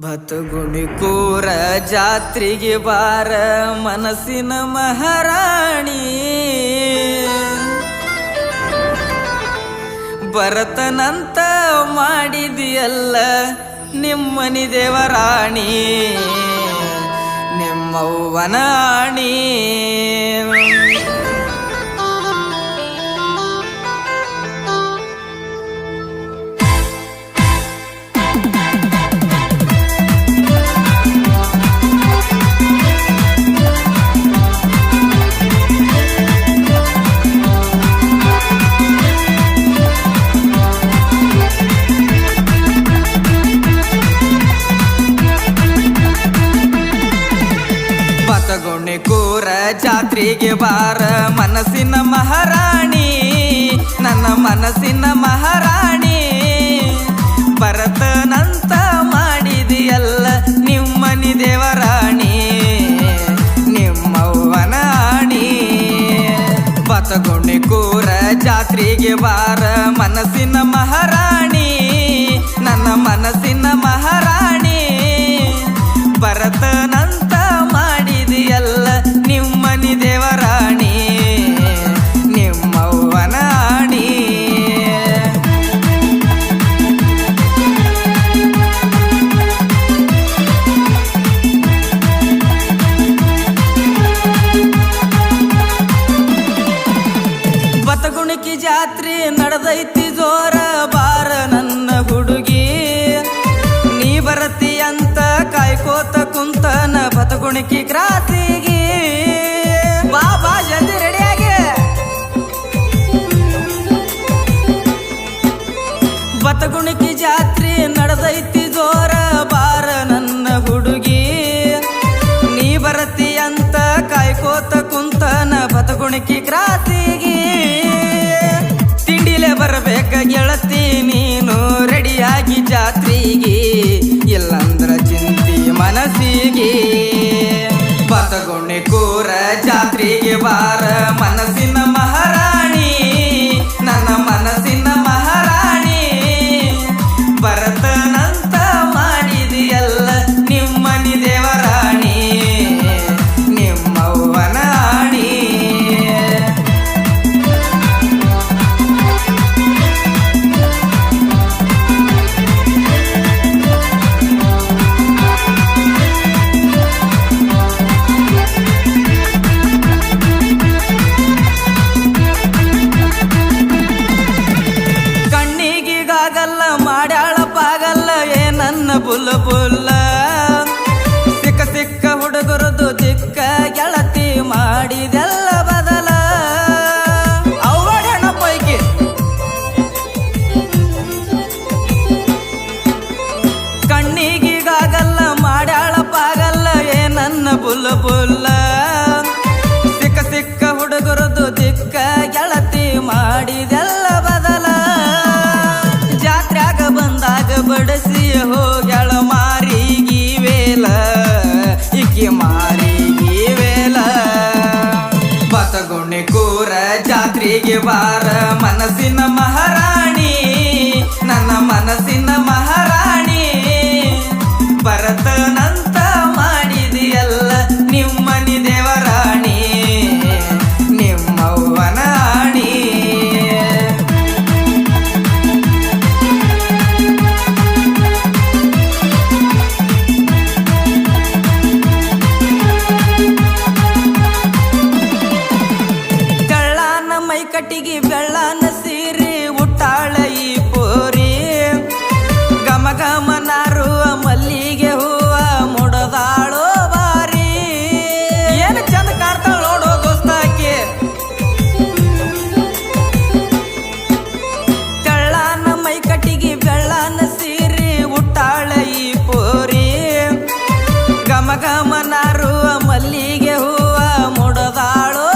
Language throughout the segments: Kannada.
ಬತಗುಣಿ ಕೂರ ಜಾತ್ರೆಗೆ ಬಾರ ಮನಸ್ಸಿನ ಮಹಾರಾಣಿ ಭರತನಂತ ಮಾಡಿದಿಯಲ್ಲ ನಿಮ್ಮನಿ ದೇವರಾಣಿ ನಿಮ್ಮವ್ವನ ಆಣಿ ಬತಗುಣಿ ಕೂರ ಜಾತ್ರೆಗೆ ಬಾರ ಮನಸ್ಸಿನ ಮಹಾರಾಣಿ ನನ್ನ ಮನಸ್ಸಿನ ಮಹಾರಾಣಿ ಭರತನಂತ ಮಾಡಿದಿಯಲ್ಲ ನಿಮ್ಮನಿ ದೇವರಾಣಿ ನಿಮ್ಮವ್ವನ ಆಣಿ ಬತಗುಣಿ ಕೂರ ಜಾತ್ರೆಗೆ ಬಾರ ಮನಸ್ಸಿನ ಮಹಾರಾಣಿ ನನ್ನ ಮನಸ್ಸಿನ ಮಹಾರಾಣಿ ಭರತನಂತ ಮಾಡಿದಿಯಲ್ಲ ನಿಮ್ಮನಿ ದೇವರಾಣಿ ನಿಮ್ಮವ್ವನ ಆಣಿ ಬತಗುಣಿಕಿ ಜಾತ್ರೆ ನಡೆದೈತಿ ಜೋರ ಬಾರ ನನ್ನ ಹುಡುಗಿ ನೀ ಬರತಿ ಅಂತ ಕಾಯ್ಕೋತ ಕುಂತನ ಬತಗುಣಿಕಿ ಕ್ರಾಸಿಗೆ ಬಾ ಬಾ ಜಲ್ದಿ ರೆಡಿಯಾಗಿ ಬತಗುಣಿಕಿ ಜಾತ್ರೆ ನಡೆದೈತಿ ಜೋರ ಬಾರ ನನ್ನ ಹುಡುಗಿ ನೀ ಬರತಿ ಅಂತ ಕಾಯ್ಕೋತ ಕುಂತನ ಬತಗುಣಿಕಿ ಕ್ರಾಸಿಗೆ ತಿಂಡಿಲೆ ಬರಬೇಕ ಗೆಳತಿ ನೀನು ರೆಡಿಯಾಗಿ ಜಾತ್ರೆಗೆ ಇಲ್ಲಂದ್ರ ಚಿಂತಿ ಮನಸ್ಸಿಗೆ ಬತಗುಣಿ ಕೂರ ಜಾತ್ರೆಗೆ ಬಾರ ಮನಸ್ಸಿನ ಮಹಾರಾಣಿ ನನ್ನ ಮನಸ್ಸಿನ ಮಹಾರಾಣಿ ಭರತನಂತ ಮಾಡಿದಿಯಲ್ಲ ನಿಮ್ಮನಿ ದೇವರಾಣಿ ನಿಮ್ಮವ್ವನ ಆಣಿ ಮಾಡ್ಯಾಳ ಪಾಗಲ್ಲ ಏನನ್ನ ಬುಲ್ಲ ಬುಲ್ಲ ಸಿಕ್ಕ ಸಿಕ್ಕ ಹುಡುಗರದು ದಿಕ್ಕ ಗೆಳತಿ ಮಾಡಿದೆಲ್ಲ ಬದಲ ಅವಡಣ ಪೈಕಿ ಕಣ್ಣಿಗೀಗಾಗಲ್ಲ ಮಾಡ್ಯಾಳ ಪಾಗಲ್ಲ ಏನನ್ನ ಬುಲ್ಲ ಬುಲ್ಲ ಸಿಕ್ಕ ಸಿಕ್ಕ ಹುಡುಗರದು ದಿಕ್ಕ ಗೆಳತಿ ಮಾಡಿದೆಲ್ಲ ಬದಲ ಬಂದಾಗ ಬಡಸಿ ಹೋಗ್ಯಾಳ ಮಾರಿಗಿ ವೇಲ ಇಕ್ಕಿ ಮಾರಿಗಿ ವೇಲ ಬತಗುಣಿ ಕೂರ ಜಾತ್ರೆಗೆ ಬಾರ ಮನಸ್ಸಿನ ಮಹಾರಾಣಿ ನನ್ನ ಮನಸ್ಸಿನ ಮಹಾರಾಣಿ ಭರತನಂತ ಮಾಡಿದಿಯಲ್ಲ ನಿಮ್ಮನಿ ದೇವರಾಣಿ ನಿಮ್ಮವ್ವನ ಆಣಿ ಕಟ್ಟಿಗೆ ಬೆಳ್ಳನ ಸೀರೆ ಉಟ್ಟಾಳ ಈ ಪೋರಿ ಗಮ ಗಮನಾರು ಮಲ್ಲಿಗೆ ಹೂವ ಮುಡದಾಳೋ ಬಾರಿ ಏನು ಚಂದ ಕಾಡ್ತಾಳ ನೋಡೋ ದೋಸ್ತಾಕಿ ಕಳ್ಳನ ಮೈ ಕಟ್ಟಿಗೆ ಬೆಳ್ಳನ ಸೀರೆ ಉಟ್ಟಾಳ ಈ ಪೋರಿ ಗಮ ಗಮನಾರು ಮಲ್ಲಿಗೆ ಹೂವ ಮುಡದಾಳೋ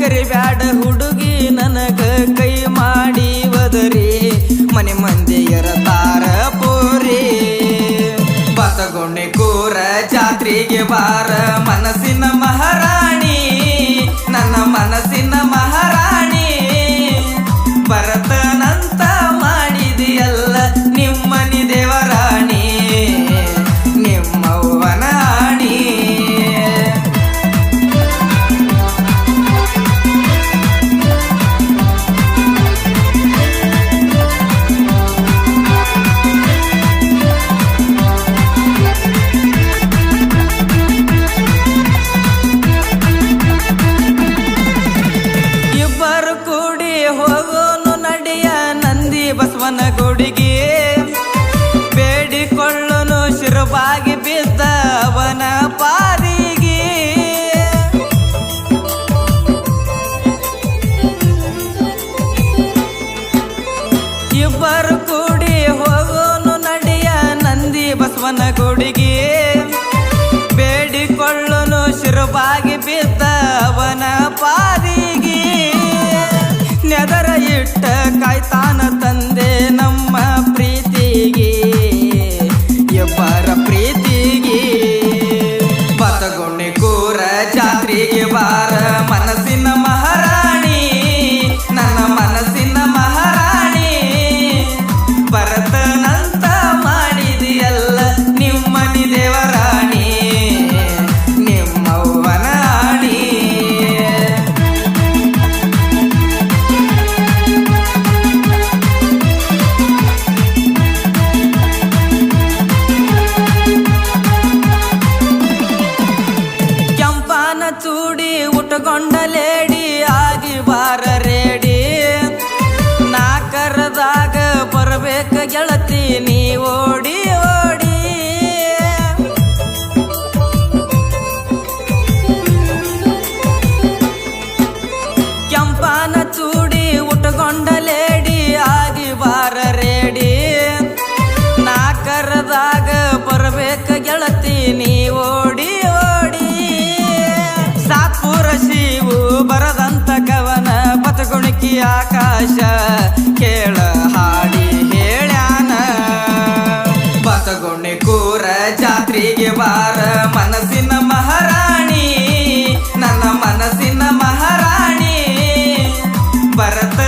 ಕರಿಬ್ಯಾಡ ಹುಡುಗಿ ನನಗ ಕೈ ಮಾಡಿ ಒದರಿ ಮನೆ ಮಂದಿಯರ ತಾರ ಪೋರಿ ಬತಗುಣಿ ಕೂರ ಜಾತ್ರೆಗೆ ಬಾರ ಮನಸ್ಸಿನ ಮಹಾರಾಣಿ ನನ್ನ ಮನಸ್ಸಿನ ಮಹಾರಾಣಿ ಭರತನಂತ ಮಾಡಿದಿಯಲ್ಲ ನಿಮ್ಮನಿ ಬಸವನ ಗುಡಿಗೆ ಬೇಡಿಕೊಳ್ಳನು ಶಿರಬಾಗಿ ಬಿದ್ದ ಅವನ ಪಾದಿಗೆ ಇಬ್ಬರು ಕೂಡಿ ಹೋಗೋನು ನಡಿಯ ನಂದಿ ಬಸವನ ಗುಡಿಗೆ ಬೇಡಿಕೊಳ್ಳನು ಶಿರಬಾಗಿ ಬಿದ್ದ ಅವನ ಪಾದಿಗೆ ನೆದರ ಇಟ್ಟ ಕಾಯ್ತಾನ ತಂದೆ ನಮ್ಮ ಪ್ರೀತಿಗೆ ಇಬ್ಬರ ಪ್ರೀತಿಗೆ ಬತಗುಣಿ ಕೂರ ಜಾತ್ರೆಗೆ ಬಾರ ಮನಸ್ಸಿನ ಮಹಾರಾಣಿ ನನ್ನ ಮನಸ್ಸಿನ ಮಹಾರಾಣಿ ಭರತನಂತ ಮಾಡಿದೆಯಲ್ಲ ನಿಮ್ಮನಿ ದೇವರಾಣಿ ನಿಮ್ಮವ್ವನ ಆಣಿ ಕೆಂಪಾನ ಚೂಡಿ ಉಟ್ಕೊಂಡಲೇಡಿ ಆಗಿ ಬಾರ ರೇಡಿ ನಾಕರದಾಗ ಬರಬೇಕ ಗೆಳತಿ ನೀ ಓಡಿ ಓಡಿ ಕೆಂಪಾನ ಚೂಡಿ ಉಟ್ಕೊಂಡಲೇಡಿ ಆಗಿ ಬಾರ ರೇಡಿ ನಾಕರದಾಗ ಬರಬೇಕ ಗೆಳತಿ ನೀ ಓಡಿ ಓಡಿ ಸಾತ್ಪುರ ಶಿವು ಬರದಂತ ಕವನ ಬತಗುಣಿಕಿ ಆಕಾಶ ಕೇಳ ಹಾಡಿ ಹೇಳ್ಯಾನ ಬತಗುಣಿ ಕೂರ ಜಾತ್ರೆಗೆ ಬಾರ ಮನಸ್ಸಿನ ಮಹಾರಾಣಿ ನನ್ನ ಮನಸ್ಸಿನ ಮಹಾರಾಣಿ ಭರತ